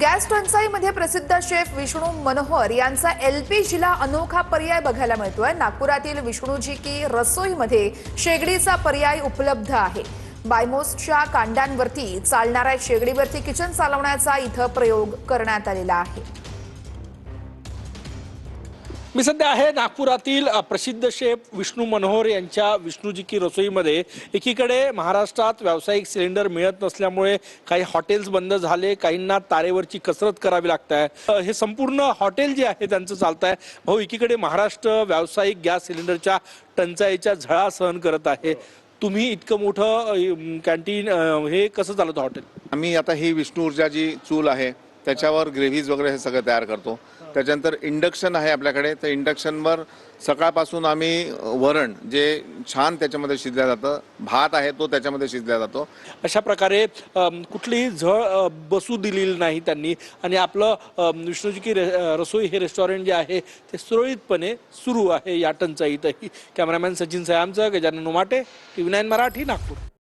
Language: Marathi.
गॅस टंचाईमध्ये प्रसिद्ध शेफ विष्णू मनोहर यांचा एलपीजीला अनोखा पर्याय बघायला मिळतोय। नागपुरातील विष्णूजी की रसोईमध्ये शेगडीचा पर्याय उपलब्ध आहे। बायमोसच्या कांड्यांवरती चालणाऱ्या शेगडीवरती किचन चालवण्याचा इथं प्रयोग करण्यात आलेला आहे। मी सध्या आहे नागपुरातील प्रसिद्ध शेफ विष्णू मनोहर यांच्या विष्णूजी की रसोईमध्ये। एकीकडे महाराष्ट्रात व्यावसायिक सिलेंडर मिळत नसल्यामुळे काही हॉटेल्स बंद झाले, काहींना तारेवरची कसरत करावी लागते। हे संपूर्ण हॉटेल जे आहे त्यांचं चालत आहे। भाऊ, एकीकडे महाराष्ट्र व्यावसायिक गॅस सिलेंडरच्या टंचाईच्या झळा सहन करत आहे। तुम्ही इतकं मोठं कॅन्टीन हे कसं चालवतं हॉटेल? आम्ही आता ही विष्णू ऊर्जा जी चूल आहे त्याच्यावर ग्रेव्हीज वगैरे हे सगळं तयार करतो। त्याच्यानंतर इंडक्शन आहे आपल्याकडे, तर इंडक्शनवर सकाळपासून आम्ही वरण जे छान त्याच्यामध्ये शिजलं जातं, भात आहे तो त्याच्यामध्ये शिजला जातो। अशा प्रकारे कुठलीही झळ बसू दिलेली नाही त्यांनी आणि आपलं विष्णूजी की रसोई हे रेस्टॉरंट जे आहे ते सुरळीतपणे सुरू आहे या टंचाईतही। कॅमेरामॅन सचिन सयामचं, गजानन उमाटे, TV9 मराठी, नागपूर।